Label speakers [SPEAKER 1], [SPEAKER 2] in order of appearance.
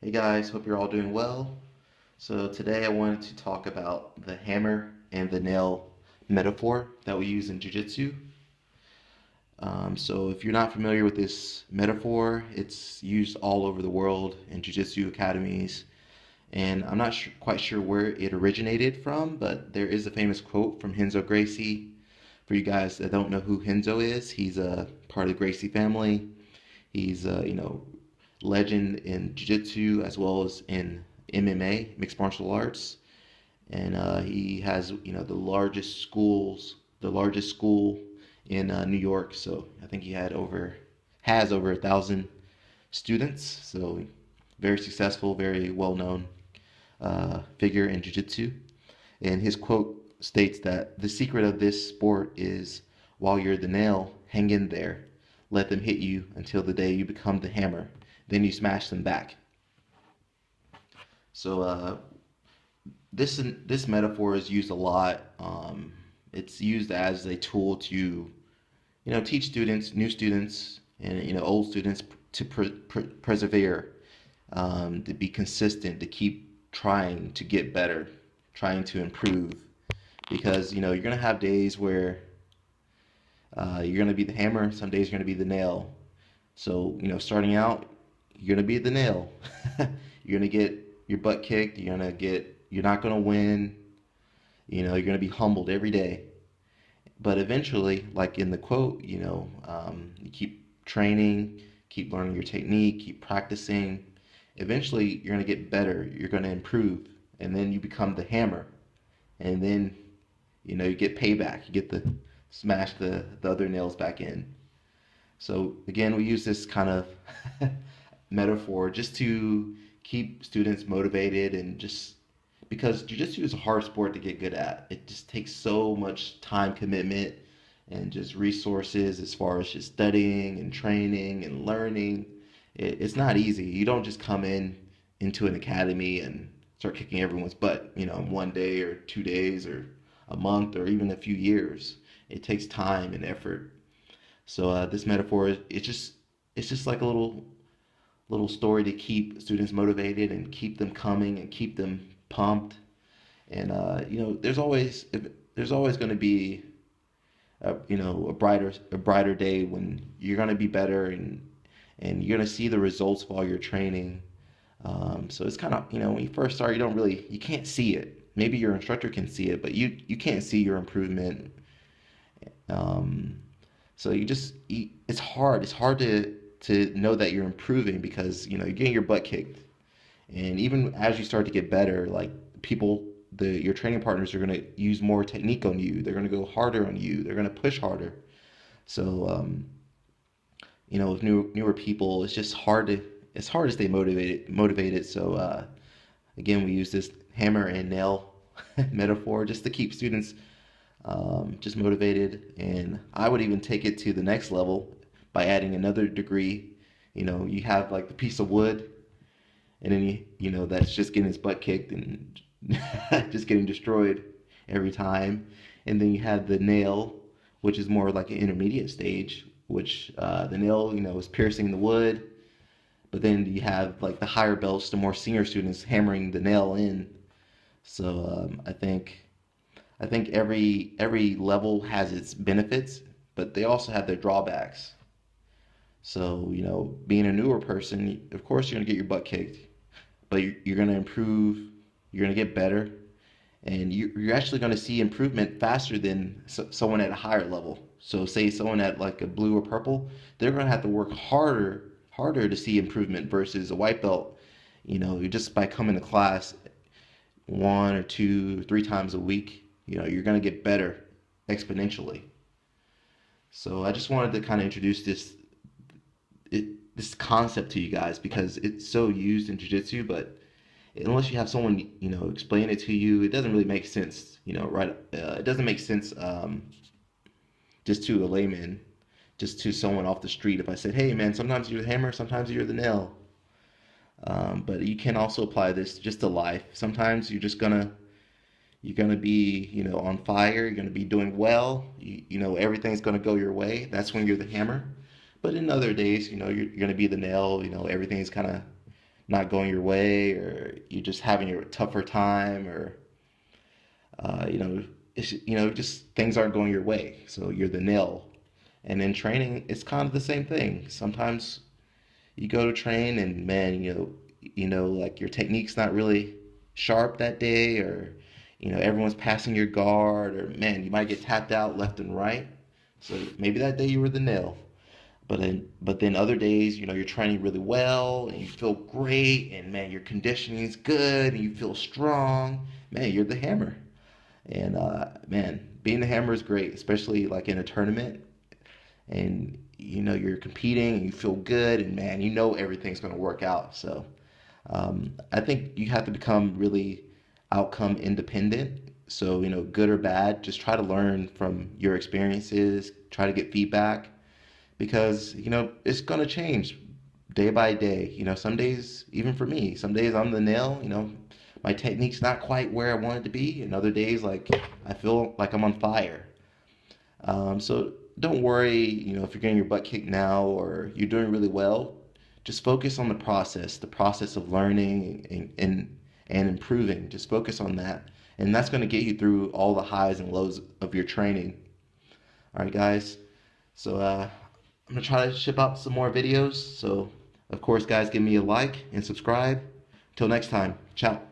[SPEAKER 1] Hey guys, hope you're all doing well. So today I wanted to talk about the hammer and the nail metaphor that we use in Jiu-Jitsu. So if you're not familiar with this metaphor, it's used all over the world in Jiu-Jitsu academies. And I'm not quite sure where it originated from, but there is a famous quote from Renzo Gracie. For you guys that don't know who Renzo is, he's a part of the Gracie family. He's legend in jiu-jitsu as well as in MMA, mixed martial arts, and he has the largest school in New York. So I think he has over 1,000 students. So very successful, very well known figure in jiu-jitsu. And his quote states that the secret of this sport is while you're the nail, hang in there. Let them hit you until the day you become the hammer. Then you smash them back. So this metaphor is used a lot. It's used as a tool to teach students, new students, and old students to persevere, to be consistent, to keep trying to get better, trying to improve. Because you're gonna have days where you're gonna be the hammer. Some days you're gonna be the nail. So starting out, you're gonna be the nail. You're gonna get your butt kicked. You're not gonna win. You're gonna be humbled every day. But eventually, like in the quote, you keep training, keep learning your technique, keep practicing. Eventually, you're gonna get better. You're gonna improve, and then you become the hammer. And then, you get payback. You get the smash the other nails back in. So again, we use this kind of metaphor just to keep students motivated and just because jiu-jitsu is a hard sport to get good at. It just takes so much time commitment and just resources as far as just studying and training and learning. It's not easy. You don't just come into an academy and start kicking everyone's butt, in one day or 2 days or a month or even a few years. It takes time and effort. So this metaphor, it's just like a little story to keep students motivated and keep them coming and keep them pumped. And there's always going to be a brighter day when you're going to be better and you're going to see the results of all your training. So it's kind of when you first start, you can't see it. Maybe your instructor can see it, but you can't see your improvement. So it's hard. It's hard to know that you're improving because you're getting your butt kicked, and even as you start to get better, like your training partners are gonna use more technique on you. They're gonna go harder on you. They're gonna push harder. So with newer people, it's hard to stay motivated. So again, we use this hammer and nail metaphor just to keep students just motivated. And I would even take it to the next level by adding another degree. You have like the piece of wood, and then that's just getting his butt kicked and just getting destroyed every time. And then you have the nail, which is more like an intermediate stage, which the nail, is piercing the wood. But then you have like the higher belts, the more senior students hammering the nail in. So I think every level has its benefits, but they also have their drawbacks. So, being a newer person, of course you're gonna get your butt kicked, but you're gonna improve, you're gonna get better, and you're actually gonna see improvement faster than someone at a higher level. So, say someone at like a blue or purple, they're gonna have to work harder to see improvement versus a white belt. Just by coming to class one or two, 3 times a week, you're gonna get better exponentially. So I just wanted to kind of introduce this concept to you guys because it's so used in jiu-jitsu, but unless you have someone explain it to you, it doesn't really make sense. Right? It doesn't make sense just to a layman, just to someone off the street. If I said, "Hey, man, sometimes you're the hammer, sometimes you're the nail," but you can also apply this just to life. Sometimes you're gonna be on fire. You're gonna be doing well. Everything's gonna go your way. That's when you're the hammer. But in other days, you're gonna be the nail. Everything's kind of not going your way, or you're just having a tougher time, or you know, just things aren't going your way. So you're the nil. And in training, it's kind of the same thing. Sometimes you go to train and man, like your technique's not really sharp that day, or everyone's passing your guard, or man, you might get tapped out left and right. So maybe that day you were the nail. But then other days, you're training really well and you feel great, and man, your conditioning's good and you feel strong. Man, you're the hammer. And man, being the hammer is great, especially like in a tournament, and you're competing and you feel good, and man, everything's going to work out. So I think you have to become really outcome independent. So good or bad, just try to learn from your experiences, try to get feedback, because it's going to change day by day. Some days, even for me, some days I'm the nail. My technique's not quite where I want it to be, and other days like I feel like I'm on fire. So don't worry, if you're getting your butt kicked now or you're doing really well. Just focus on the process of learning and improving. Just focus on that, and that's going to get you through all the highs and lows of your training. All right, guys. So I'm gonna try to ship out some more videos. So of course, guys, give me a like and subscribe. Till next time, ciao.